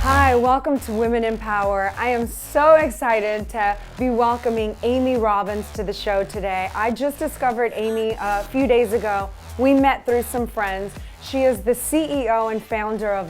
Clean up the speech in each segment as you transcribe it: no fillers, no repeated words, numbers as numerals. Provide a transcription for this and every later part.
Hi, welcome to Women in Power. I am so excited to be welcoming Amy Robbins to the show today. I just discovered Amy a few days ago. We met through some friends. She is the CEO and founder of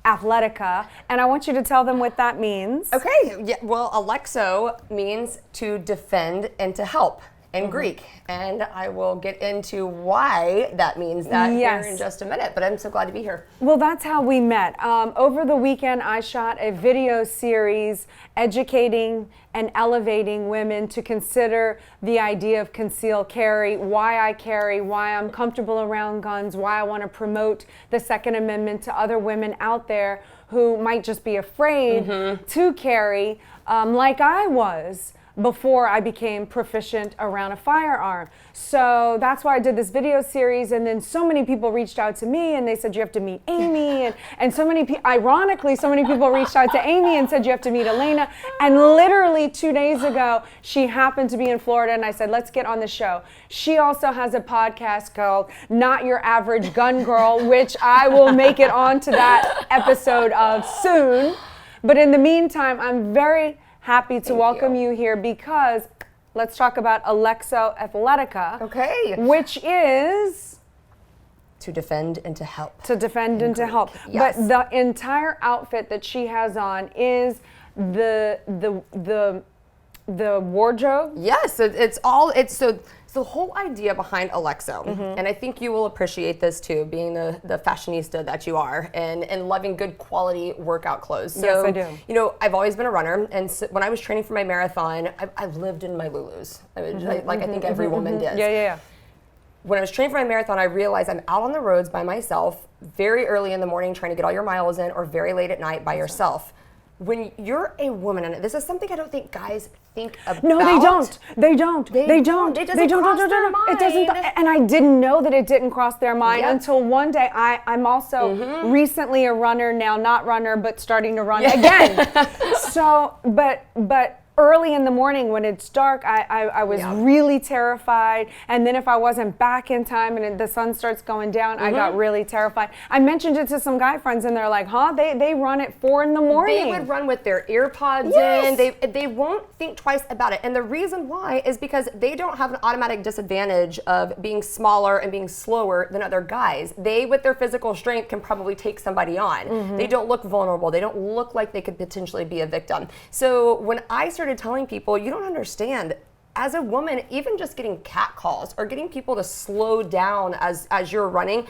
Athletica, and I want you to tell them what that means. Okay, yeah, well, Alexo means to defend and to help in Greek, and I will get into why that means that here in just a minute, but I'm so glad to be here. Well, that's how we met. Over the weekend, I shot a video series educating and elevating women to consider the idea of concealed carry, why I carry, why I'm comfortable around guns, why I want to promote the Second Amendment to other women out there who might just be afraid to carry, like I was before I became proficient around a firearm. So that's why I did this video series, and then so many people reached out to me and they said you have to meet Amy, and so many ironically, so many people reached out to Amy and said you have to meet Elena, and literally 2 days ago, she happened to be in Florida and I said, let's get on the show. She also has a podcast called Not Your Average Gun Girl, which I will make it onto that episode of soon. But in the meantime, I'm very happy to welcome you here because let's talk about Athletica. Okay. Which is to defend and to help. To defend and to help. Yes. But the entire outfit that she has on is the wardrobe. Yes, so the whole idea behind Alexo, and I think you will appreciate this too, being the fashionista that you are, and loving good quality workout clothes. So, yes, I do. You know, I've always been a runner, and so when I was training for my marathon, I lived in my Lulus, I think every woman did. Yeah. When I was training for my marathon, I realized I'm out on the roads by myself, very early in the morning trying to get all your miles in, or very late at night by yourself. When you're a woman, and this is something I don't think guys think about. No, they don't. They don't. It doesn't cross their mind. It doesn't. And I didn't know that it didn't cross their mind until one day. I'm also recently a runner now, not runner, but starting to run again. So, but early in the morning when it's dark, I was really terrified. And then if I wasn't back in time and the sun starts going down, I got really terrified. I mentioned it to some guy friends and they're like, huh? They run at 4 in the morning. They would run with their ear pods in. They won't think twice about it. And the reason why is because they don't have an automatic disadvantage of being smaller and being slower than other guys. They, with their physical strength, can probably take somebody on. They don't look vulnerable. They don't look like they could potentially be a victim. So when I started telling people, you don't understand, as a woman, even just getting catcalls or getting people to slow down as you're running,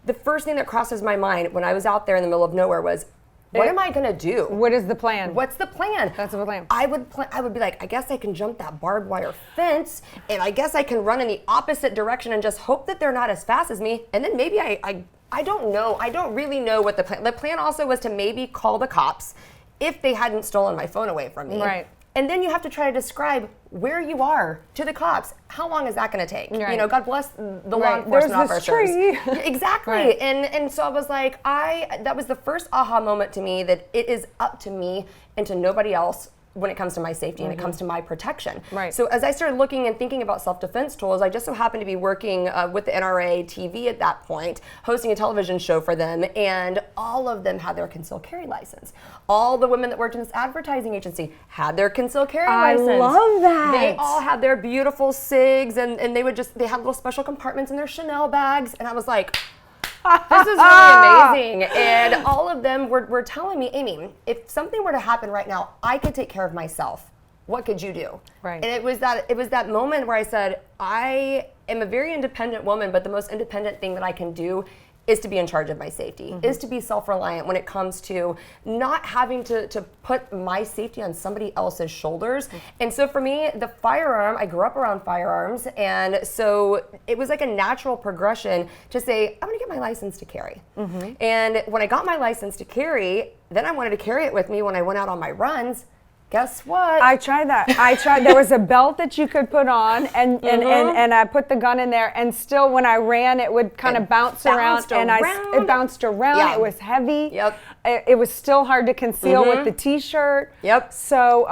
the first thing that crosses my mind when I was out there in the middle of nowhere was, what am I gonna do? What is the plan? What's the plan? That's the plan. I would be like, I guess I can jump that barbed wire fence, and I guess I can run in the opposite direction and just hope that they're not as fast as me, and then maybe I don't know. I don't really know what the plan. The plan also was to maybe call the cops if they hadn't stolen my phone away from me. Right. And then you have to try to describe where you are to the cops. How long is that going to take? Right. You know, God bless the law enforcement officers. Tree. Exactly. Right. And so I was like, that was the first aha moment to me that it is up to me and to nobody else when it comes to my safety and it comes to my protection. Right. So as I started looking and thinking about self-defense tools, I just so happened to be working with the NRA TV at that point, hosting a television show for them, and all of them had their concealed carry license. All the women that worked in this advertising agency had their concealed carry license. I love that. They all had their beautiful SIGs, and they had little special compartments in their Chanel bags, and I was like, this is really amazing. And all of them were telling me, Amy, if something were to happen right now, I could take care of myself. What could you do? Right. And it was that moment where I said, I am a very independent woman, but the most independent thing that I can do is to be in charge of my safety, is to be self-reliant when it comes to not having to put my safety on somebody else's shoulders. And so for me, the firearm, I grew up around firearms, and so it was like a natural progression to say, I'm gonna get my license to carry. And when I got my license to carry, then I wanted to carry it with me when I went out on my runs. Guess what? I tried that. There was a belt that you could put on, and I put the gun in there, and still when I ran, it would kind of bounce around, and it bounced around. Yeah. It was heavy. Yep. it was still hard to conceal with the t-shirt. Yep. So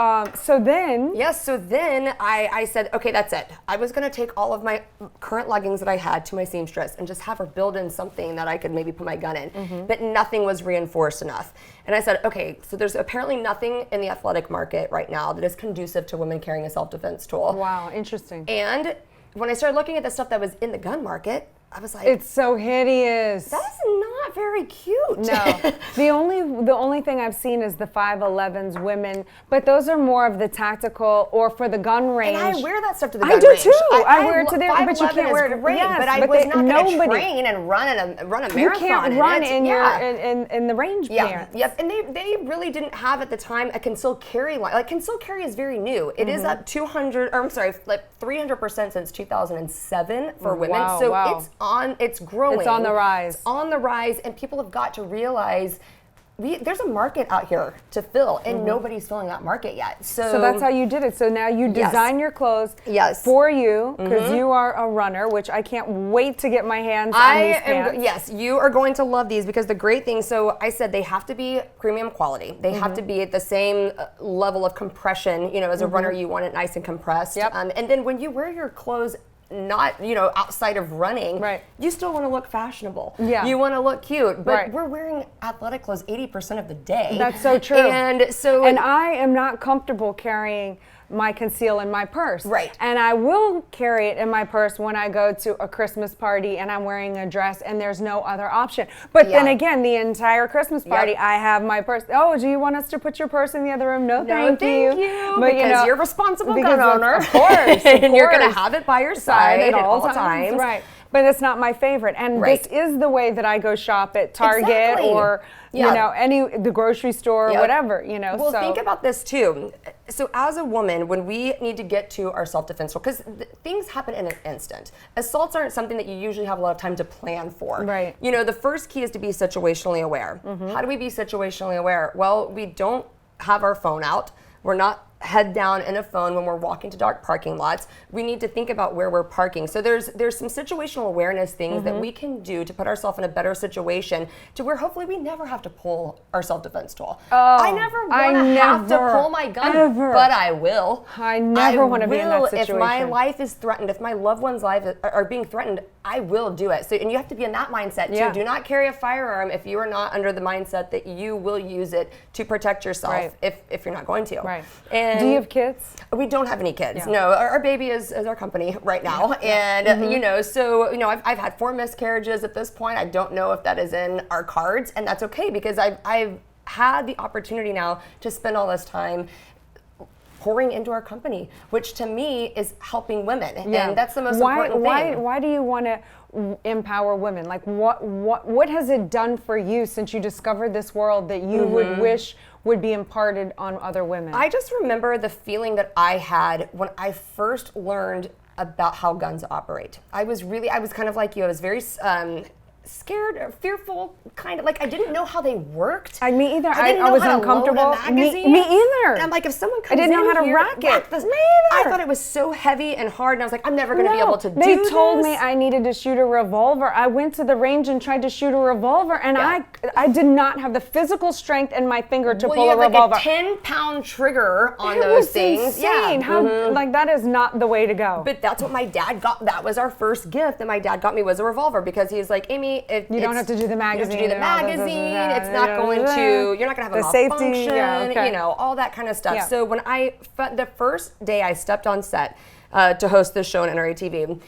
then. Yes, so then I said, okay, that's it. I was gonna take all of my current leggings that I had to my seamstress and just have her build in something that I could maybe put my gun in. But nothing was reinforced enough. And I said, okay, so there's apparently nothing in the athletic market right now that is conducive to women carrying a self-defense tool. Wow, interesting. And when I started looking at the stuff that was in the gun market, I was like, it's so hideous. that is not very cute. No, the only thing I've seen is the 5'11s women, but those are more of the tactical or for the gun range. And I wear that stuff to the gun range. I do too. I wear it to the, but you 5'11" can't wear is it. great, Yes, but I was not going to nobody- train and run a marathon. You can't run in your Yeah. in the range pants. Yep, and they really didn't have at the time a concealed carry line. Like concealed carry is very new. It is up 300% since 2007 for women. Wow, so wow. it's growing. It's on the rise. It's on the rise, and people have got to realize there's a market out here to fill, and nobody's filling that market yet. So that's how you did it. So now you design your clothes for you because you are a runner, which I can't wait to get my hands on these pants. Yes, you are going to love these because the great thing, so I said they have to be premium quality. They have to be at the same level of compression. You know, as a runner, you want it nice and compressed. Yep. And then when you wear your clothes not, outside of running, you still want to look fashionable. Yeah. You want to look cute, but we're wearing athletic clothes 80% of the day. That's so true. And I am not comfortable carrying my conceal in my purse. Right. And I will carry it in my purse when I go to a Christmas party and I'm wearing a dress and there's no other option. But then again, the entire Christmas party, I have my purse. Oh, do you want us to put your purse in the other room? No, thank you. But because you're a responsible gun owner. Of course. And you're going to have it by your side at all times. Right. But it's not my favorite. And this is the way that I go shop at Target or the grocery store or whatever, Well, think about this too. So as a woman, when we need to get to our self-defense, because things happen in an instant. Assaults aren't something that you usually have a lot of time to plan for. Right. The first key is to be situationally aware. How do we be situationally aware? Well, we don't have our phone out. We're not head down in a phone when we're walking to dark parking lots. We need to think about where we're parking. So there's some situational awareness things that we can do to put ourselves in a better situation to where hopefully we never have to pull our self-defense tool. I never want to have to pull my gun, but I will. I never want to be in that situation. If my life is threatened, if my loved one's life are being threatened, I will do it. So, and you have to be in that mindset too. Do not carry a firearm if you are not under the mindset that you will use it to protect yourself if you're not going to. Right. And do you have kids? We don't have any kids. No, our baby is our company right now. And I've had 4 miscarriages at this point. I don't know if that is in our cards, and that's okay because I've had the opportunity now to spend all this time pouring into our company, which to me is helping women. And that's the most important thing. Why do you want to empower women? Like what has it done for you since you discovered this world that you would wish would be imparted on other women? I just remember the feeling that I had when I first learned about how guns operate. I was kind of like you. I was very scared or fearful, kind of like I didn't know how they worked. Me either. I was uncomfortable. Me either. And I'm like, if someone comes I didn't know how to rack it. Me either. I thought it was so heavy and hard, and I was like, I'm never going to be able to do this. They told me I needed to shoot a revolver. I went to the range and tried to shoot a revolver, and I did not have the physical strength in my finger to pull a revolver. Like a 10-pound trigger on those things. Insane. How like that is not the way to go. But that's what my dad got. That was our first gift that my dad got me was a revolver because he's like, Amy, you don't have to do the magazine. You don't have to do the magazine. It's not going to. You're not going to have a malfunction. All that kind of stuff. Yeah. So when the first day I stepped on set to host this show on NRA TV,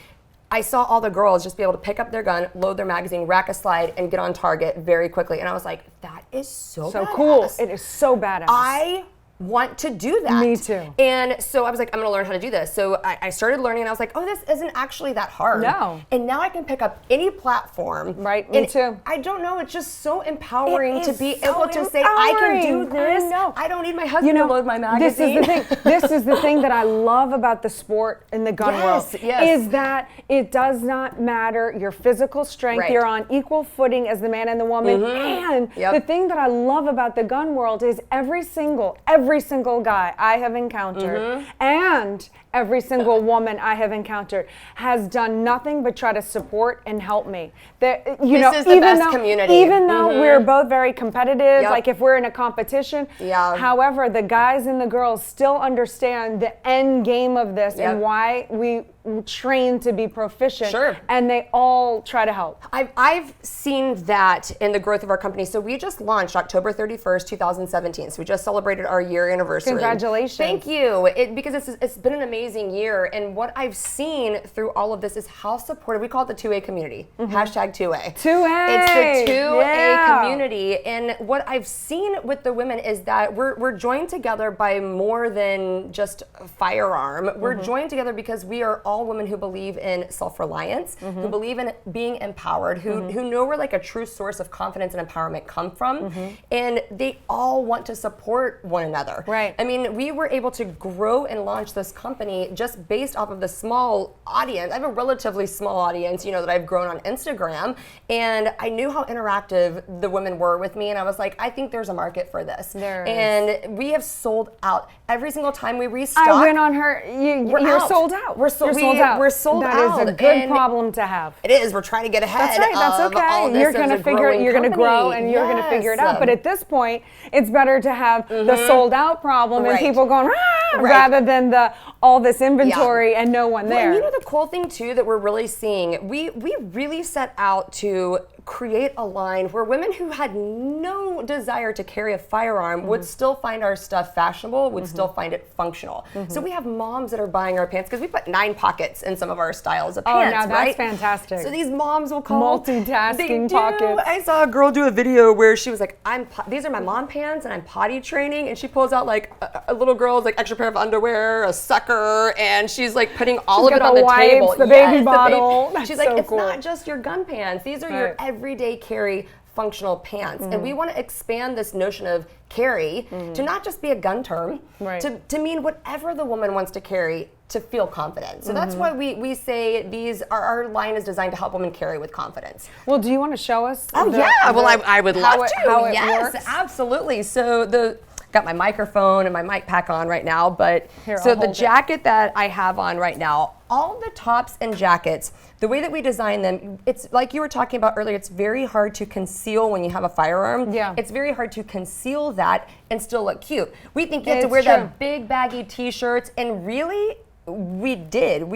I saw all the girls just be able to pick up their gun, load their magazine, rack a slide, and get on target very quickly. And I was like, that is so badass. Cool. It is so badass. I want to do that. Me too. And so I was like, I'm going to learn how to do this. So I started learning, and I was like, oh, this isn't actually that hard. No. And now I can pick up any platform. Right, me too. I don't know, it's just so empowering to be able to say, I can do this. I don't need my husband to load my magazine. This is the thing that I love about the sport in the gun world. Is that it does not matter your physical strength. Right. You're on equal footing as the man and the woman. And the thing that I love about the gun world is every single every single guy I have encountered and every single woman I have encountered has done nothing but try to support and help me. This is the best community. Even though we're both very competitive, Yep. like if we're in a competition, however, the guys and the girls still understand the end game of this and why we train to be proficient, and they all try to help. I've seen that in the growth of our company. So we just launched October 31st, 2017. So we just celebrated our year anniversary. Congratulations. Thank you. Because it's been an amazing year. And what I've seen through all of this is how supportive, we call it the 2A community. Hashtag 2A. 2A. It's the 2A community. And what I've seen with the women is that we're joined together by more than just a firearm. We're joined together because we are all women who believe in self-reliance, who believe in being empowered, who know where like a true source of confidence and empowerment come from, and they all want to support one another. Right. I mean, we were able to grow and launch this company just based off of the small audience. I have a relatively small audience, that I've grown on Instagram, and I knew how interactive the women were with me, and I was like, I think there's a market for this. There is. And we have sold out every single time we restock. I went on her. You're sold out. We're sold out. We're sold out. That is a good problem to have. It is. We're trying to get ahead. That's right. That's of okay. all this You're going to figure it. You're going to grow, and you're going to figure it out. But at this point, it's better to have the sold out problem and people going rather than all this inventory and no one there. And the cool thing too that we're really seeing, we really set out to create a line where women who had no desire to carry a firearm would still find our stuff fashionable, would still find it functional. So we have moms that are buying our pants because we put 9 pockets in some of our styles of pants. Oh, now that's fantastic. So these moms will call multitasking pockets. I saw a girl do a video where she was like, these are my mom pants and I'm potty training, and she pulls out like a little girl's like extra pair of underwear, a sucker, and she's like putting all of it on the table. The baby bottle. She's like, it's not just your gun pants. These are your everyday carry functional pants. And we want to expand this notion of carry to not just be a gun term, to mean whatever the woman wants to carry to feel confident. So that's why we say our line is designed to help women carry with confidence. Well, do you want to show us? I would love to. How it yes, works? Absolutely. So got my microphone and my mic pack on right now, but the jacket that I have on right now, all the tops and jackets, the way that we design them, it's like you were talking about earlier, it's very hard to conceal when you have a firearm. Yeah. It's very hard to conceal that and still look cute. We think you have to wear the big baggy t-shirts, and really, we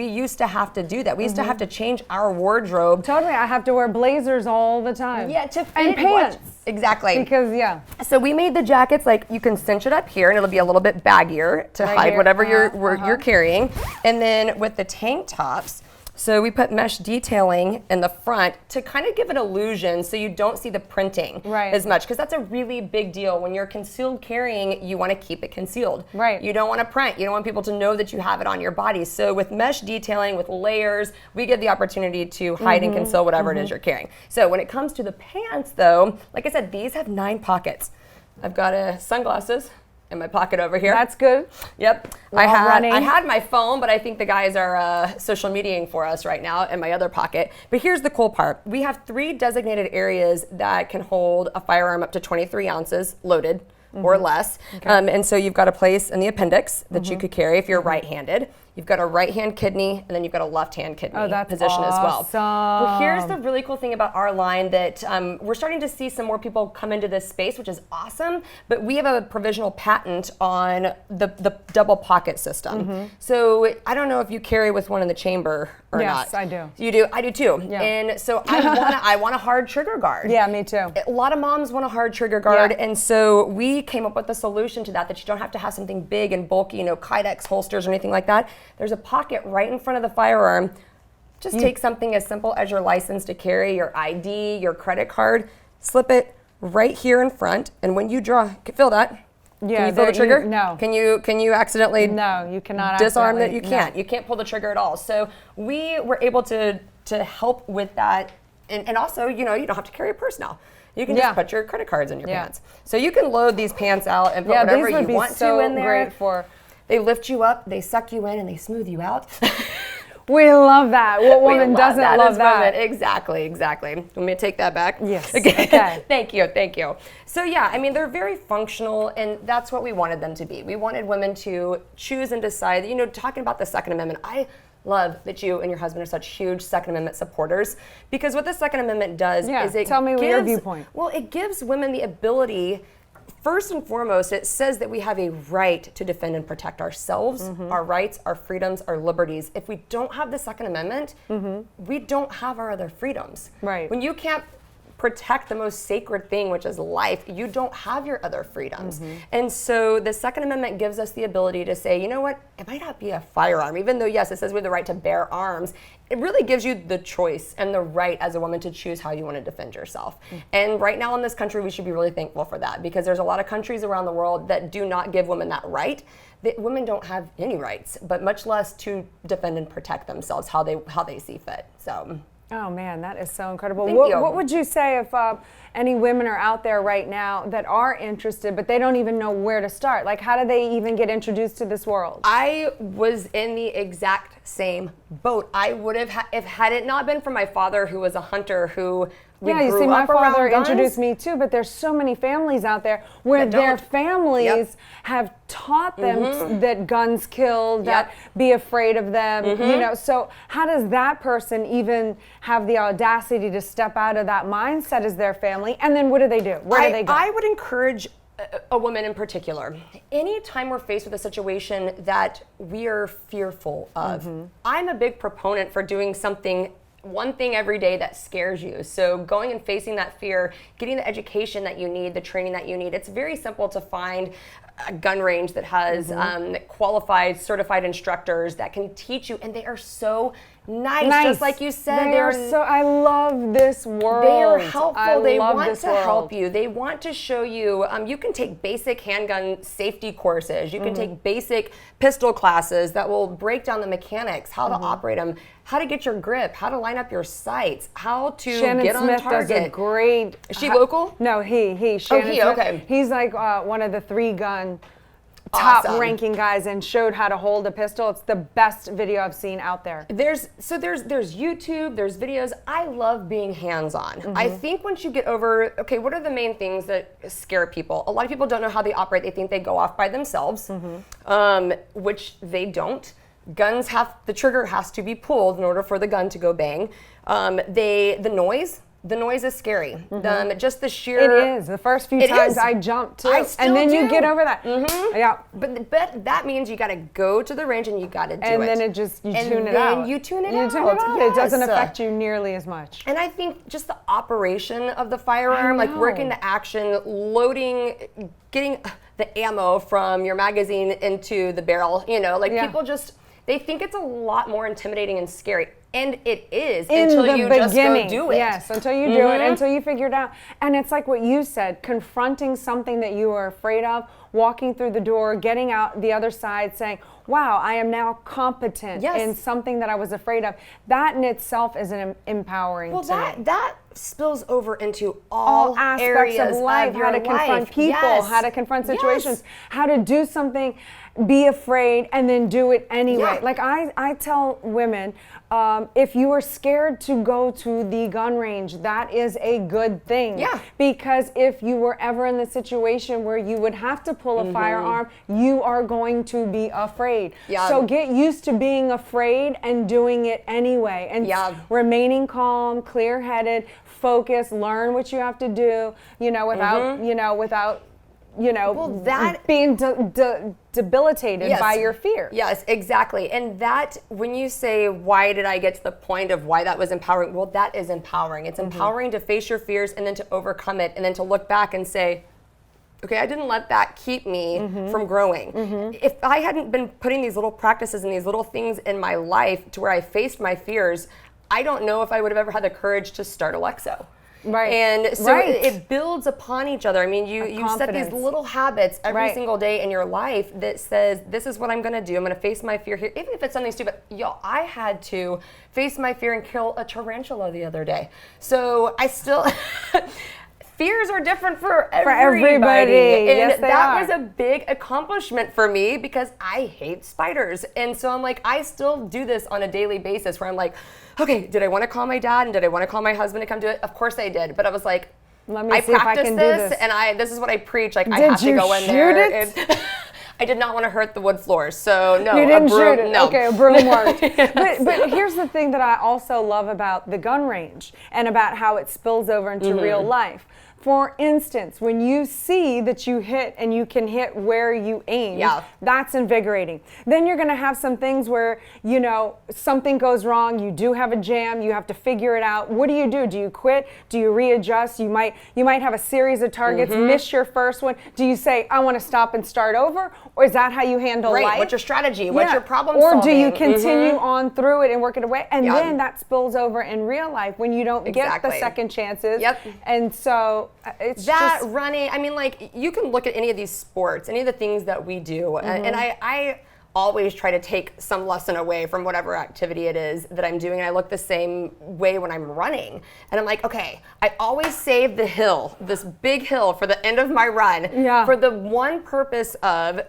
used to have to do that. We used to have to change our wardrobe. Totally, I have to wear blazers all the time. Yeah, to fit and pants. Exactly. Because, So we made the jackets, like you can cinch it up here and it'll be a little bit baggier to hide whatever you're carrying. And then with the tank tops, so we put mesh detailing in the front to kind of give an illusion so you don't see the printing as much, because that's a really big deal. When you're concealed carrying, you want to keep it concealed. Right. You don't want to print. You don't want people to know that you have it on your body. So with mesh detailing, with layers, we give the opportunity to hide and conceal whatever it is you're carrying. So when it comes to the pants though, like I said, these have 9 pockets. I've got sunglasses in my pocket over here. That's good. Yep. I had my phone, but I think the guys are social mediaing for us right now in my other pocket. But here's the cool part. We have 3 designated areas that can hold a firearm up to 23 ounces loaded or less. And so you've got a place in the appendix that you could carry if you're right-handed. You've got a right-hand kidney, and then you've got a left-hand kidney position as well. Well, here's the really cool thing about our line that we're starting to see some more people come into this space, which is awesome, but we have a provisional patent on the double pocket system. So I don't know if you carry with one in the chamber or not. Yes, I do. You do? I do too. Yeah. And so I want a hard trigger guard. Yeah, me too. A lot of moms want a hard trigger guard, and so we came up with a solution to that you don't have to have something big and bulky, Kydex holsters or anything like that. There's a pocket right in front of the firearm. Just take something as simple as your license to carry, your ID, your credit card, slip it right here in front, and when you draw, feel that. Yeah, can you pull the trigger? No. Can you accidentally? No, you cannot disarm that. You can't. No. You can't pull the trigger at all. So we were able to help with that, and also you don't have to carry a purse now. You can just put your credit cards in your pants. So you can load these pants out and put whatever you want to in there. Great for. They lift you up, they suck you in, and they smooth you out. We love that. What woman doesn't love that? Exactly. Let me take that back. Yes. Okay. Thank you. So yeah, I mean, they're very functional, and that's what we wanted them to be. We wanted women to choose and decide, talking about the Second Amendment, I love that you and your husband are such huge Second Amendment supporters, because what the Second Amendment does is it tell me gives, your viewpoint. Well, it gives women the ability. First and foremost, it says that we have a right to defend and protect ourselves, our rights, our freedoms, our liberties. If we don't have the Second Amendment, we don't have our other freedoms. Right. When you can't protect the most sacred thing, which is life, you don't have your other freedoms. And so the Second Amendment gives us the ability to say, you know what, it might not be a firearm, even though, yes, it says we have the right to bear arms. It really gives you the choice and the right as a woman to choose how you want to defend yourself. And right now in this country, we should be really thankful for that, because there's a lot of countries around the world that do not give women that right. That women don't have any rights, but much less to defend and protect themselves how they see fit. So. Oh man, that is so incredible. Thank you. What would you say if any women are out there right now that are interested, but they don't even know where to start? Like, how do they even get introduced to this world? I was in the exact same boat. I would have, if had it not been for my father, who was a hunter, who you see, my father introduced me too, but there's so many families out there where their families have taught them that guns kill, that be afraid of them, so how does that person even have the audacity to step out of that mindset as their family? And then what do they do? Where do they go? I would encourage a woman in particular, anytime we're faced with a situation that we are fearful of, I'm a big proponent for doing one thing every day that scares you. So going and facing that fear, getting the education that you need, the training that you need. It's very simple to find a gun range that has qualified, certified instructors that can teach you, and they are so nice. Just like you said, I love this world. They are helpful. They want to help you. They want to show you. You can take basic handgun safety courses. You can take basic pistol classes that will break down the mechanics, how to operate them, how to get your grip, how to line up your sights, how to get on Smith target. Does a great. Is she local? No, he. Shannon Smith. Okay. He's like one of the 3-gun top-ranking guys, and showed how to hold a pistol. It's the best video I've seen out there. There's YouTube, there's videos. I love being hands-on. I think once you get over, okay, what are the main things that scare people? A lot of people don't know how they operate. They think they go off by themselves, which they don't. Guns the trigger has to be pulled in order for the gun to go bang. The noise is scary. Just the sheer. It is. The first few times I jumped too. And then you get over that. Yeah. But that means you got to go to the range and you got to do it. And then you tune it out. You tune it out. Yes. It doesn't affect you nearly as much. And I think just the operation of the firearm, like working the action, loading, getting the ammo from your magazine into the barrel, people just, they think it's a lot more intimidating and scary. And it is until you just go do it. Yes, until you do it, until you figure it out. And it's like what you said, confronting something that you are afraid of, walking through the door, getting out the other side, saying, wow, I am now competent in something that I was afraid of. That in itself is empowering to me. That spills over into all aspects areas of life, how to confront people, how to confront situations, how to do something, be afraid, and then do it anyway. Like I tell women, if you are scared to go to the gun range, that is a good thing. Yeah. Because if you were ever in the situation where you would have to pull a firearm, you are going to be afraid. Yeah. So get used to being afraid and doing it anyway. And remaining calm, clear-headed, focused, learn what you have to do, without being debilitated by your fear. Yes, exactly. And that, when you say, why did I get to the point of why that was empowering? Well, that is empowering. It's empowering to face your fears and then to overcome it and then to look back and say, okay, I didn't let that keep me from growing. If I hadn't been putting these little practices and these little things in my life to where I faced my fears, I don't know if I would have ever had the courage to start Alexo. Right. And so it builds upon each other. I mean, you set these little habits every single day in your life that says, this is what I'm going to do. I'm going to face my fear here. Even if it's something stupid. Y'all, I had to face my fear and kill a tarantula the other day. So I still... fears are different for everybody. And yes, that was a big accomplishment for me because I hate spiders. And so I'm like, I still do this on a daily basis where I'm like, okay, did I want to call my dad and did I want to call my husband to come do it? Of course I did. But I was like, I practiced this and this is what I preach. Like, I have to go in there. And I did not want to hurt the wood floors, so no. You didn't shoot it. No. Okay, a broom worked. But here's the thing that I also love about the gun range and about how it spills over into real life. For instance, when you see that you hit and you can hit where you aim, that's invigorating. Then you're going to have some things where, you know, something goes wrong, you do have a jam, you have to figure it out. What do? Do you quit? Do you readjust? You might have a series of targets, miss your first one. Do you say, I want to stop and start over? Or is that how you handle life? What's your strategy? What's your problem solving? Or do you continue on through it and work it away? And then that spills over in real life when you don't get the second chances. And so it's that just running. I mean, like, you can look at any of these sports, any of the things that we do, and I always try to take some lesson away from whatever activity it is that I'm doing. And I look the same way when I'm running. And I'm like, okay, I always save the hill, this big hill for the end of my run for the one purpose of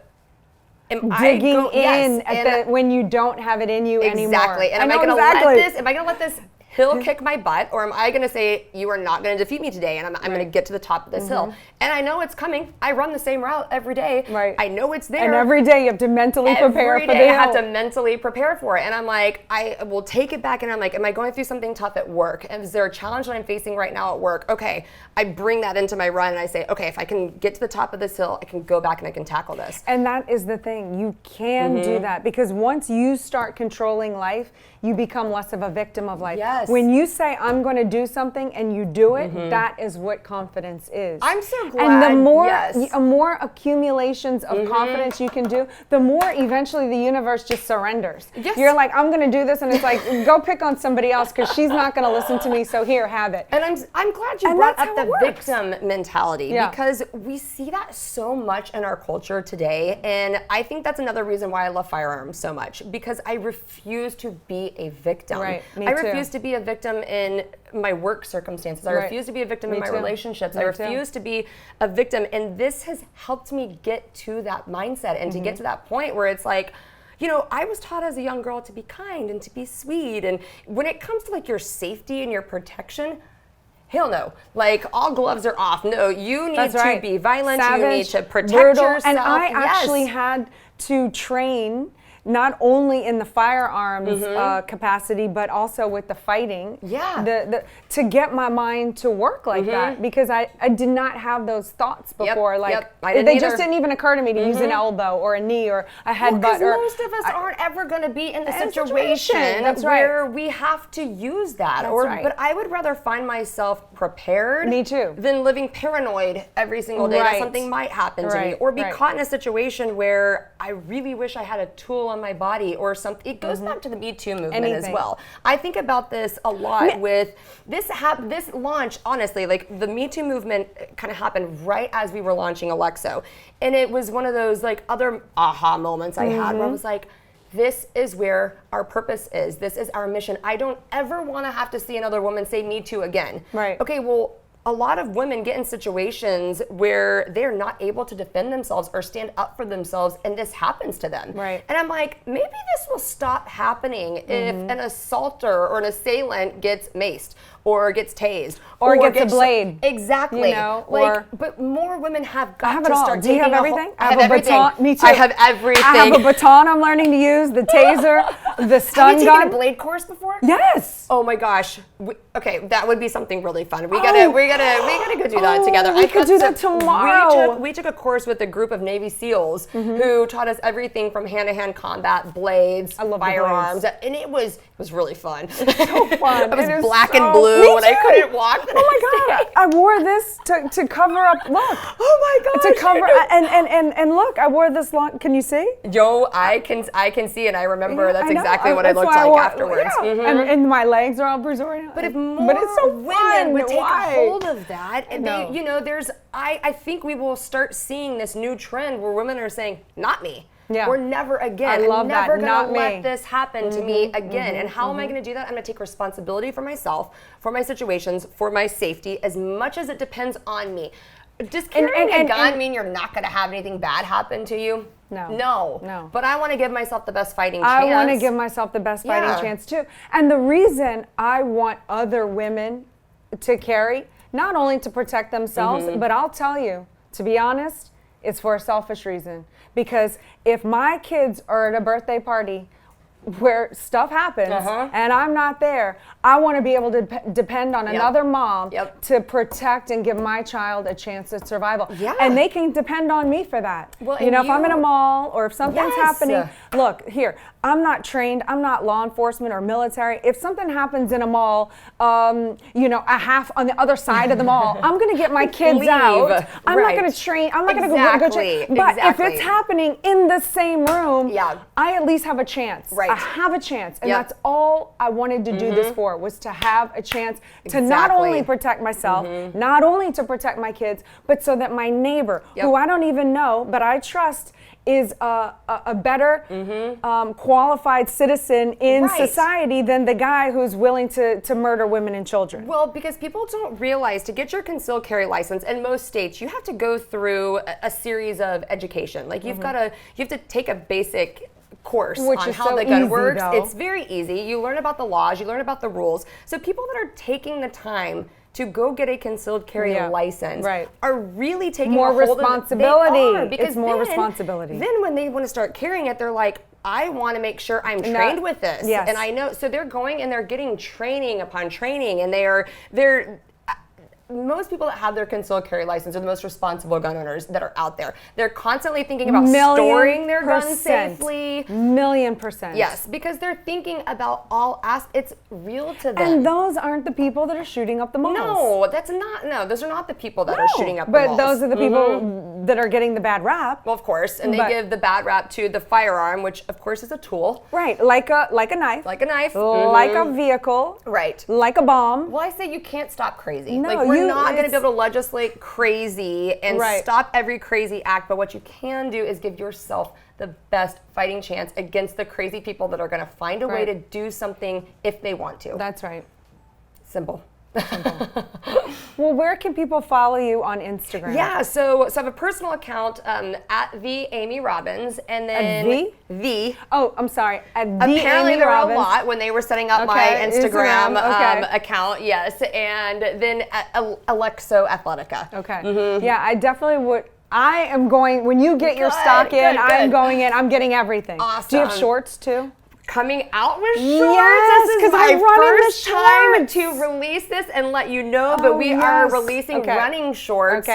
digging in when you don't have it in you anymore. Exactly. And am I going to let this hill kick my butt, or am I going to say, you are not going to defeat me today, and I'm going to get to the top of this hill? And I know it's coming. I run the same route every day. I know it's there. And every day you have to mentally prepare for the hill. Every day I have to mentally prepare for it. And I'm like, I will take it back, and I'm like, am I going through something tough at work? And is there a challenge that I'm facing right now at work? Okay, I bring that into my run, and I say, okay, if I can get to the top of this hill, I can go back and I can tackle this. And that is the thing. You can do that, because once you start controlling life, you become less of a victim of life. When you say, I'm going to do something, and you do it, that is what confidence is. I'm so glad. And the more accumulations of confidence you can do, the more eventually the universe just surrenders. You're like, I'm going to do this, and it's like, go pick on somebody else, because she's not going to listen to me, so here, have it. And I'm glad you brought up the victim mentality, because we see that so much in our culture today, and I think that's another reason why I love firearms so much, because I refuse to be a victim. Me I refuse to be a victim in my work circumstances. I refuse to be a victim in my relationships. I refuse to be a victim. And this has helped me get to that mindset and to get to that point where it's like, you know, I was taught as a young girl to be kind and to be sweet. And when it comes to like your safety and your protection, hell no. Like, all gloves are off. No, you need to be violent. Savage, you need to protect yourself. And I actually had to train not only in the firearms capacity, but also with the fighting. To get my mind to work like that, because I did not have those thoughts before. They just didn't even occur to me to use an elbow or a knee or a headbutt. Most of us aren't ever going to be in the situation where we have to use that. But I would rather find myself prepared than living paranoid every single day that something might happen to me, or be caught in a situation where I really wish I had a tool on my body or something. It goes back to the Me Too movement as well. I think about this a lot with this launch. Honestly, like, the Me Too movement kind of happened right as we were launching Alexo, and it was one of those like other aha moments I had where I was like, this is where our purpose is. This is our mission. I don't ever want to have to see another woman say Me Too again. Okay, well, a lot of women get in situations where they're not able to defend themselves or stand up for themselves, and this happens to them. And I'm like, maybe this will stop happening if an assaulter or an assailant gets maced or gets tased or gets a blade. Exactly. You know, but more women have got to all. start Do you taking have everything? I have everything. Baton. Me too. I have everything. I have a baton I'm learning to use, the taser, the stun gun. Have you taken a blade course before? Yes. Oh my gosh. Okay, that would be something really fun. We gotta go do that together. We could do that tomorrow. We took a course with a group of Navy SEALs who taught us everything from hand-to-hand combat, blades, firearms, and it was really fun. So fun. I was black and blue and I couldn't walk. Oh my God! I wore this to cover up. Look. Oh my gosh. To cover and look, I wore this long. Can you see? Yo, I can see, and I remember that's exactly what I looked like afterwards. And my legs are all bruised right now. But if more women would take hold of that, and I think we will start seeing this new trend where women are saying, not me. Yeah. or never again. I love I'm never that. gonna Not let me. this happen to me again. And how am I gonna do that? I'm gonna take responsibility for myself, for my situations, for my safety, as much as it depends on me. Does carrying a gun mean you're not gonna have anything bad happen to you? No. But I want to give myself the best fighting chance. I want to give myself the best fighting chance too. And the reason I want other women to carry, not only to protect themselves, but I'll tell you, to be honest, it's for a selfish reason. Because if my kids are at a birthday party where stuff happens and I'm not there, I want to be able to depend on another mom to protect and give my child a chance at survival. And they can depend on me for that. Well, you know, if I'm in a mall or if something's happening, look, here, I'm not trained, I'm not law enforcement or military. If something happens in a mall, you know, a half on the other side of the mall, I'm going to get my kids out. I'm not going to train, I'm not going to go train. But if it's happening in the same room, I at least have a chance. I have a chance. And that's all I wanted to do this for, was to have a chance to not only protect myself, not only to protect my kids, but so that my neighbor, who I don't even know, but I trust, is a better qualified citizen in society than the guy who's willing to murder women and children. Well, because people don't realize, to get your concealed carry license in most states, you have to go through a series of education. Like you have to take a basic course on how the gun works. It's very easy. You learn about the laws, you learn about the rules. So people that are taking the time to go get a concealed carry license are really taking more responsibility. Because it's more responsibility. Then when they want to start carrying it, they're like, I want to make sure I'm trained with this. And I know, so they're going and they're getting training upon training, and they're most people that have their concealed carry license are the most responsible gun owners that are out there. They're constantly thinking about storing their guns safely. $1,000,000%. Yes, because they're thinking about all aspects. It's real to them. And those aren't the people that are shooting up the malls. No, those are not the people that are shooting up the malls. But those are the people that are getting the bad rap. Well, of course, and they give the bad rap to the firearm, which of course is a tool. Right, like a knife. Like a knife. Like a vehicle. Right. Like a bomb. Well, I say you can't stop crazy. No, like we're not going to be able to legislate crazy and stop every crazy act, but what you can do is give yourself the best fighting chance against the crazy people that are going to find a way to do something if they want to. That's right. Simple. Well, where can people follow you on Instagram? Yeah, so I have a personal account at the Amy Robbins, and then the. Oh, I'm sorry. At the apparently Amy there Robbins. were a lot when they were setting up my Instagram account. Yes, and then at Alexo Athletica. Okay. Yeah, I definitely would. I am going, when you get your stock in, I'm going in. I'm getting everything. Awesome. Do you have shorts too? Coming out with shorts. Yes, this is I'm my running first time to release this and let you know. But we are releasing running shorts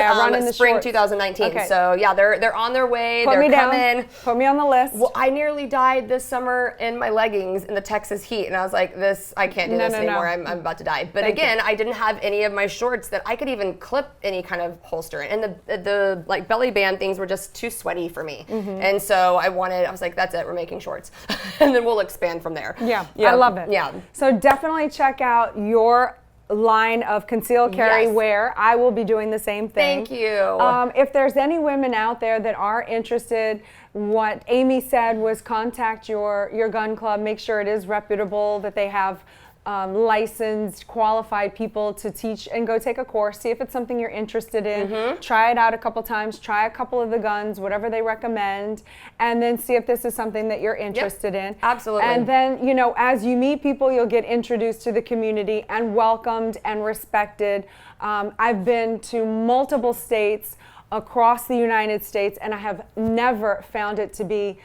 spring 2019. Okay. So yeah, they're on their way. Put they're me coming. down. Put me on the list. Well, I nearly died this summer in my leggings in the Texas heat, and I was like, I can't do this anymore. I'm about to die. But again, I didn't have any of my shorts that I could even clip any kind of holster in, and the like belly band things were just too sweaty for me. And so I was like, that's it. We're making shorts, and then we'll expand from there. Yeah, I love it. Yeah. So definitely check out your line of concealed carry wear. I will be doing the same thing. Thank you. If there's any women out there that are interested, what Amy said was contact your gun club. Make sure it is reputable, that they have licensed, qualified people to teach, and go take a course. See if it's something you're interested in. Try it out a couple times. Try a couple of the guns, whatever they recommend, and then see if this is something that you're interested in. Absolutely. And then, you know, as you meet people, you'll get introduced to the community and welcomed and respected. I've been to multiple states across the United States, and I have never found it to be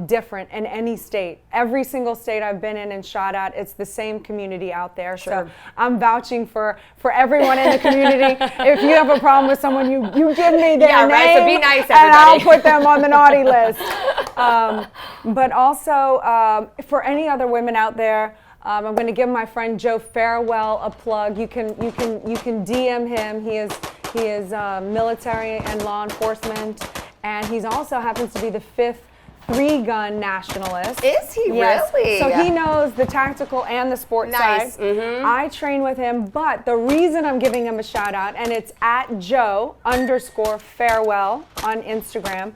different in any state. Every single state I've been in and shot at, it's the same community out there. Sure. So I'm vouching for everyone in the community. If you have a problem with someone, you give me their name, so be nice, everybody. and I'll put them on the naughty list. But also, for any other women out there, I'm going to give my friend Joe Farewell a plug. You can DM him. He is military and law enforcement, and he's also happens to be the 5th 3-gun nationalist. Is he really? So he knows the tactical and the sports side. I train with him, but the reason I'm giving him a shout out, and it's at Joe_Farewell on Instagram.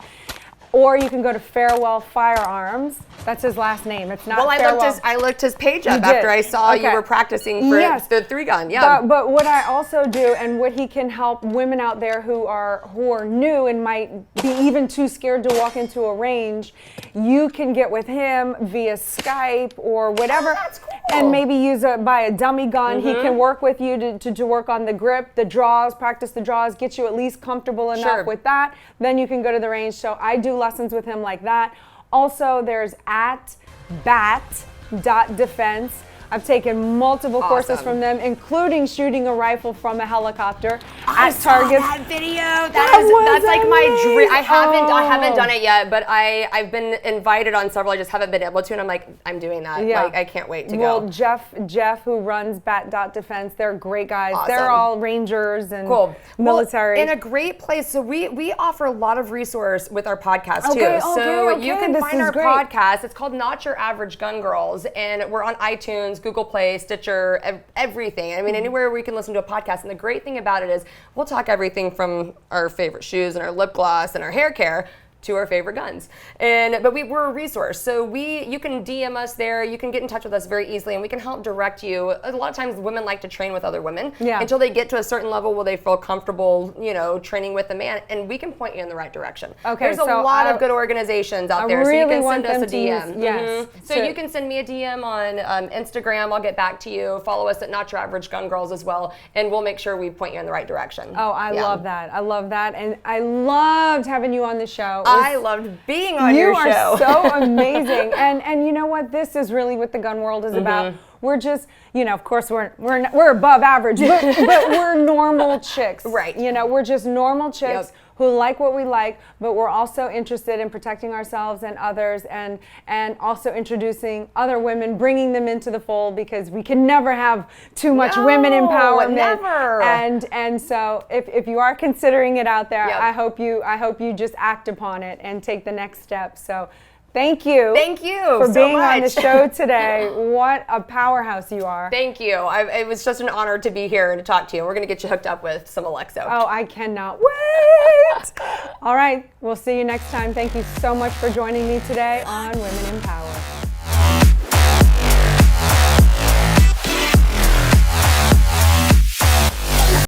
or you can go to Farewell Firearms. That's his last name. It's not Farewell. I looked his page up You did. after I saw you Okay. were practicing for Yes. the 3-gun. Yeah. But what I also do, and what he can help women out there who are new and might be even too scared to walk into a range, you can get with him via Skype or whatever, that's cool. and maybe buy a dummy gun. He can work with you to work on the grip, the draws, practice the draws, get you at least comfortable enough with that. Then you can go to the range. So I do lessons with him like that. Also, there's at bat.defense. I've taken multiple courses from them, including shooting a rifle from a helicopter at targets. That video. That's like my dream. I haven't done it yet, but I've been invited on several. I just haven't been able to, and I'm like, I'm doing that. Yeah. Like, I can't wait to Well, go. Jeff, who runs bat.defense, they're great guys. Awesome. They're all Rangers and military. Well, in a great place. So we offer a lot of resource with our podcast Okay, too. So okay, you can this find is our great. podcast. It's called Not Your Average Gun Girls, and we're on iTunes, Google Play, Stitcher, everything. I mean, anywhere where you can listen to a podcast. And the great thing about it is we'll talk everything from our favorite shoes and our lip gloss and our hair care to our favorite guns. But we're a resource. So you can DM us there. You can get in touch with us very easily, and we can help direct you. A lot of times women like to train with other women until they get to a certain level where they feel comfortable, training with a man, and we can point you in the right direction. Okay, There's a lot of good organizations out there, really so you can want send us a them to DM. use- yes. So you can send me a DM on Instagram. I'll get back to you. Follow us at Not Your Average Gun Girls as well, and we'll make sure we point you in the right direction. Oh, I love that. I love that. And I loved having you on the show. I loved being on your show. You are so amazing. And you know what? This is really what the gun world is about. We're just, of course we're above average, but we're normal chicks. Right. We're just normal chicks who like what we like, but we're also interested in protecting ourselves and others, and also introducing other women, bringing them into the fold, because we can never have too much women empowerment. Never. And so if you are considering it out there, Yep. I hope you just act upon it and take the next step. So thank you. Thank you for so being on the much. show today. What a powerhouse you are. Thank you. It was just an honor to be here and to talk to you. We're going to get you hooked up with some Alexo. Oh, I cannot wait. All right. We'll see you next time. Thank you so much for joining me today on Women in Power.